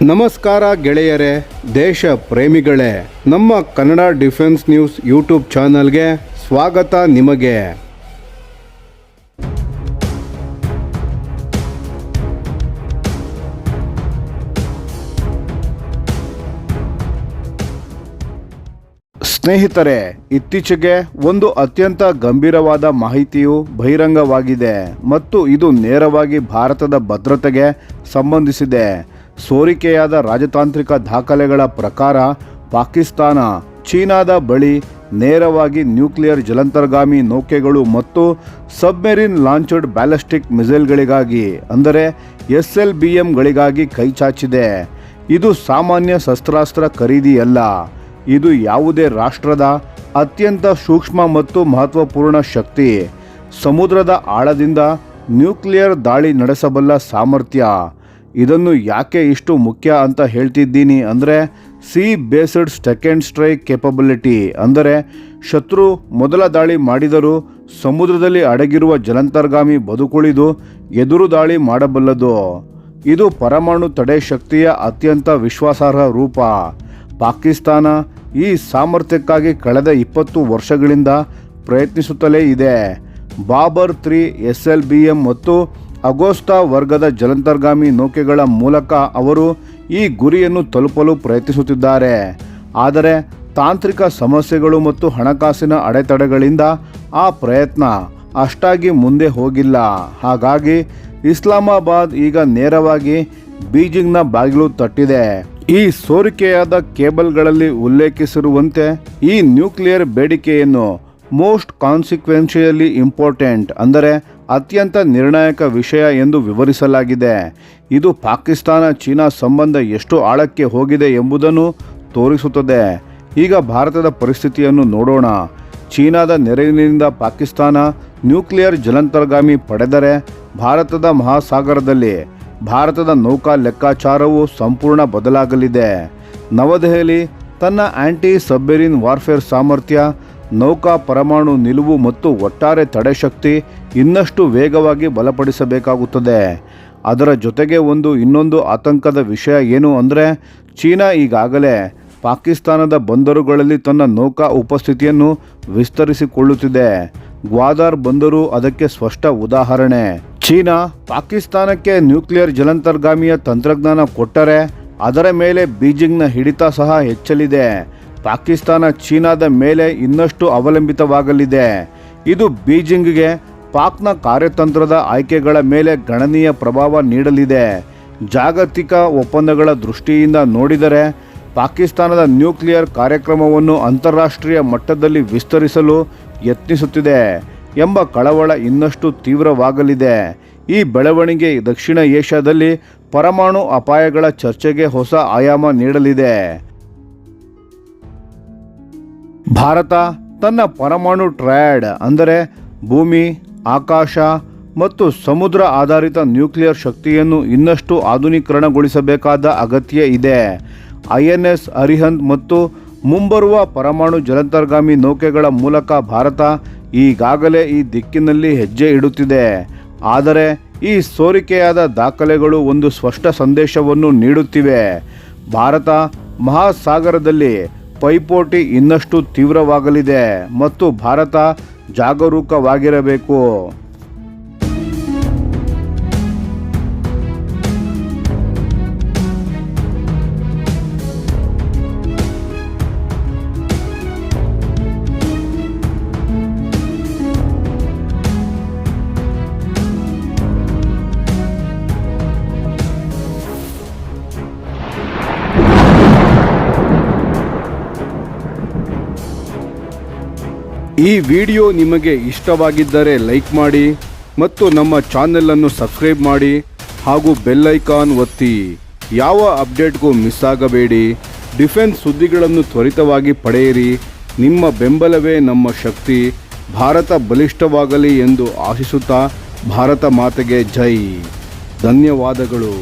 ನಮಸ್ಕಾರ ಗೆಳೆಯರೇ, ದೇಶ ಪ್ರೇಮಿಗಳೇ, ನಮ್ಮ ಕನ್ನಡ ಡಿಫೆನ್ಸ್ ನ್ಯೂಸ್ ಯೂಟ್ಯೂಬ್ ಚಾನಲ್ಗೆ ಸ್ವಾಗತ ನಿಮಗೆ. ಸ್ನೇಹಿತರೆ, ಇತ್ತೀಚೆಗೆ ಒಂದು ಅತ್ಯಂತ ಗಂಭೀರವಾದ ಮಾಹಿತಿಯು ಬಹಿರಂಗವಾಗಿದೆ ಮತ್ತು ಇದು ನೇರವಾಗಿ ಭಾರತದ ಭದ್ರತೆಗೆ ಸಂಬಂಧಿಸಿದೆ. ಸೋರಿಕೆಯಾದ ರಾಜತಾಂತ್ರಿಕ ದಾಖಲೆಗಳ ಪ್ರಕಾರ ಪಾಕಿಸ್ತಾನ ಚೀನಾದ ಬಳಿ ನೇರವಾಗಿ ನ್ಯೂಕ್ಲಿಯರ್ ಜಲಾಂತರ್ಗಾಮಿ ನೌಕೆಗಳು ಮತ್ತು ಸಬ್ಮೆರಿನ್ ಲಾಂಚ್ಡ್ ಬ್ಯಾಲಿಸ್ಟಿಕ್ ಮಿಸೈಲ್ಗಳಿಗಾಗಿ ಅಂದರೆ SLBMಗಳಿಗಾಗಿ ಕೈಚಾಚಿದೆ. ಇದು ಸಾಮಾನ್ಯ ಶಸ್ತ್ರಾಸ್ತ್ರ ಖರೀದಿಯಲ್ಲ, ಇದು ಯಾವುದೇ ರಾಷ್ಟ್ರದ ಅತ್ಯಂತ ಸೂಕ್ಷ್ಮ ಮತ್ತು ಮಹತ್ವಪೂರ್ಣ ಶಕ್ತಿ. ಸಮುದ್ರದ ಆಳದಿಂದ ನ್ಯೂಕ್ಲಿಯರ್ ದಾಳಿ ನಡೆಸಬಲ್ಲ ಸಾಮರ್ಥ್ಯ. ಇದನ್ನು ಯಾಕೆ ಇಷ್ಟು ಮುಖ್ಯ ಅಂತ ಹೇಳ್ತಿದ್ದೀನಿ ಅಂದರೆ, C based second strike capability ಅಂದರೆ ಶತ್ರು ಮೊದಲ ದಾಳಿ ಮಾಡಿದರೂ ಸಮುದ್ರದಲ್ಲಿ ಅಡಗಿರುವ ಜಲಾಂತರ್ಗಾಮಿ ಬದುಕುಳಿದು ಎದುರು ದಾಳಿ ಮಾಡಬಲ್ಲದು. ಇದು ಪರಮಾಣು ತಡೆ ಶಕ್ತಿಯ ಅತ್ಯಂತ ವಿಶ್ವಾಸಾರ್ಹ ರೂಪ. ಪಾಕಿಸ್ತಾನ ಈ ಸಾಮರ್ಥ್ಯಕ್ಕಾಗಿ ಕಳೆದ 20 ವರ್ಷಗಳಿಂದ ಪ್ರಯತ್ನಿಸುತ್ತಲೇ ಇದೆ. ಬಾಬರ್ 3 SLBM ಮತ್ತು ಅಗೋಸ್ಟಾ ವರ್ಗದ ಜಲಾಂತರ್ಗಾಮಿ ನೌಕೆಗಳ ಮೂಲಕ ಅವರು ಈ ಗುರಿಯನ್ನು ತಲುಪಲು ಪ್ರಯತ್ನಿಸುತ್ತಿದ್ದಾರೆ. ಆದರೆ ತಾಂತ್ರಿಕ ಸಮಸ್ಯೆಗಳು ಮತ್ತು ಹಣಕಾಸಿನ ಅಡೆತಡೆಗಳಿಂದ ಆ ಪ್ರಯತ್ನ ಅಷ್ಟಾಗಿ ಮುಂದೆ ಹೋಗಿಲ್ಲ. ಹಾಗಾಗಿ ಇಸ್ಲಾಮಾಬಾದ್ ಈಗ ನೇರವಾಗಿ ಬೀಜಿಂಗ್ನ ಬಾಗಿಲು ತಟ್ಟಿದೆ. ಈ ಸೋರಿಕೆಯಾದ ಕೇಬಲ್ಗಳಲ್ಲಿ ಉಲ್ಲೇಖಿಸಿರುವಂತೆ ಈ ನ್ಯೂಕ್ಲಿಯರ್ ಬೇಡಿಕೆಯನ್ನು ಮೋಸ್ಟ್ ಕಾನ್ಸಿಕ್ವೆನ್ಷಿಯಲಿ ಇಂಪಾರ್ಟೆಂಟ್ ಅಂದರೆ ಅತ್ಯಂತ ನಿರ್ಣಾಯಕ ವಿಷಯ ಎಂದು ವಿವರಿಸಲಾಗಿದೆ. ಇದು ಪಾಕಿಸ್ತಾನ ಚೀನಾ ಸಂಬಂಧ ಎಷ್ಟು ಆಳಕ್ಕೆ ಹೋಗಿದೆ ಎಂಬುದನ್ನು ತೋರಿಸುತ್ತದೆ. ಈಗ ಭಾರತದ ಪರಿಸ್ಥಿತಿಯನ್ನು ನೋಡೋಣ. ಚೀನಾದ ನೆರವಿನಿಂದ ಪಾಕಿಸ್ತಾನ ನ್ಯೂಕ್ಲಿಯರ್ ಜಲಾಂತರ್ಗಾಮಿ ಪಡೆದರೆ ಭಾರತದ ಮಹಾಸಾಗರದಲ್ಲಿ ಭಾರತದ ನೌಕಾ ಲೆಕ್ಕಾಚಾರವು ಸಂಪೂರ್ಣ ಬದಲಾಗಲಿದೆ. ನವದೆಹಲಿ ತನ್ನ ಆಂಟಿ ಸಬ್ಮೆರಿನ್ ವಾರ್ಫೇರ್ ಸಾಮರ್ಥ್ಯ, ನೌಕಾ ಪರಮಾಣು ನಿಲುವು ಮತ್ತು ಒಟ್ಟಾರೆ ತಡೆಶಕ್ತಿ ಇನ್ನಷ್ಟು ವೇಗವಾಗಿ ಬಲಪಡಿಸಬೇಕಾಗುತ್ತದೆ. ಅದರ ಜೊತೆಗೆ ಇನ್ನೊಂದು ಆತಂಕದ ವಿಷಯ ಏನು ಅಂದರೆ, ಚೀನಾ ಈಗಾಗಲೇ ಪಾಕಿಸ್ತಾನದ ಬಂದರುಗಳಲ್ಲಿ ತನ್ನ ನೌಕಾ ಉಪಸ್ಥಿತಿಯನ್ನು ವಿಸ್ತರಿಸಿಕೊಳ್ಳುತ್ತಿದೆ. ಗ್ವಾದರ್ ಬಂದರು ಅದಕ್ಕೆ ಸ್ಪಷ್ಟ ಉದಾಹರಣೆ. ಚೀನಾ ಪಾಕಿಸ್ತಾನಕ್ಕೆ ನ್ಯೂಕ್ಲಿಯರ್ ಜಲಾಂತರ್ಗಾಮಿಯ ತಂತ್ರಜ್ಞಾನ ಕೊಟ್ಟರೆ ಅದರ ಮೇಲೆ ಬೀಜಿಂಗ್ನ ಹಿಡಿತ ಸಹ ಹೆಚ್ಚಲಿದೆ. ಪಾಕಿಸ್ತಾನ ಚೀನಾದ ಮೇಲೆ ಇನ್ನಷ್ಟು ಅವಲಂಬಿತವಾಗಲಿದೆ. ಇದು ಬೀಜಿಂಗ್ಗೆ ಪಾಕ್ನ ಕಾರ್ಯತಂತ್ರದ ಆಯ್ಕೆಗಳ ಮೇಲೆ ಗಣನೀಯ ಪ್ರಭಾವ ನೀಡಲಿದೆ. ಜಾಗತಿಕ ಒಪ್ಪಂದಗಳ ದೃಷ್ಟಿಯಿಂದ ನೋಡಿದರೆ ಪಾಕಿಸ್ತಾನದ ನ್ಯೂಕ್ಲಿಯರ್ ಕಾರ್ಯಕ್ರಮವನ್ನು ಅಂತಾರಾಷ್ಟ್ರೀಯ ಮಟ್ಟದಲ್ಲಿ ವಿಸ್ತರಿಸಲು ಯತ್ನಿಸುತ್ತಿದೆ ಎಂಬ ಕಳವಳ ಇನ್ನಷ್ಟು ತೀವ್ರವಾಗಲಿದೆ. ಈ ಬೆಳವಣಿಗೆ ದಕ್ಷಿಣ ಏಷ್ಯಾದಲ್ಲಿ ಪರಮಾಣು ಅಪಾಯಗಳ ಚರ್ಚೆಗೆ ಹೊಸ ಆಯಾಮ ನೀಡಲಿದೆ. ಭಾರತ ತನ್ನ ಪರಮಾಣು ಟ್ರಯಾಡ್ ಅಂದರೆ ಭೂಮಿ, ಆಕಾಶ ಮತ್ತು ಸಮುದ್ರ ಆಧಾರಿತ ನ್ಯೂಕ್ಲಿಯರ್ ಶಕ್ತಿಯನ್ನು ಇನ್ನಷ್ಟು ಆಧುನೀಕರಣಗೊಳಿಸಬೇಕಾದ ಅಗತ್ಯ ಇದೆ. INS ಅರಿಹಂತ್ ಮತ್ತು ಮುಂಬರುವ ಪರಮಾಣು ಜಲಾಂತರ್ಗಾಮಿ ನೌಕೆಗಳ ಮೂಲಕ ಭಾರತ ಈಗಾಗಲೇ ಈ ದಿಕ್ಕಿನಲ್ಲಿ ಹೆಜ್ಜೆ ಇಡುತ್ತಿದೆ. ಆದರೆ ಈ ಸೋರಿಕೆಯಾದ ದಾಖಲೆಗಳು ಒಂದು ಸ್ಪಷ್ಟ ಸಂದೇಶವನ್ನು ನೀಡುತ್ತಿವೆ. ಭಾರತ ಮಹಾಸಾಗರದಲ್ಲಿ ಪೈಪೋಟಿ ಇನ್ನಷ್ಟು ತೀವ್ರವಾಗಲಿದೆ ಮತ್ತು ಭಾರತ ಜಾಗರೂಕವಾಗಿರಬೇಕು. ಈ ವಿಡಿಯೋ ನಿಮಗೆ ಇಷ್ಟವಾಗಿದ್ದರೆ ಲೈಕ್ ಮಾಡಿ ಮತ್ತು ನಮ್ಮ ಚಾನೆಲನ್ನು ಸಬ್ಸ್ಕ್ರೈಬ್ ಮಾಡಿ ಹಾಗೂ ಬೆಲ್ ಐಕಾನ್ ಒತ್ತಿ. ಯಾವ ಅಪ್ಡೇಟ್ಗೂ ಮಿಸ್ ಆಗಬೇಡಿ. ಡಿಫೆನ್ಸ್ ಸುದ್ದಿಗಳನ್ನು ತ್ವರಿತವಾಗಿ ಪಡೆಯಿರಿ. ನಿಮ್ಮ ಬೆಂಬಲವೇ ನಮ್ಮ ಶಕ್ತಿ. ಭಾರತ ಬಲಿಷ್ಠವಾಗಲಿ ಎಂದು ಆಶಿಸುತ್ತಾ ಭಾರತ ಮಾತೆಗೆ ಜೈ. ಧನ್ಯವಾದಗಳು.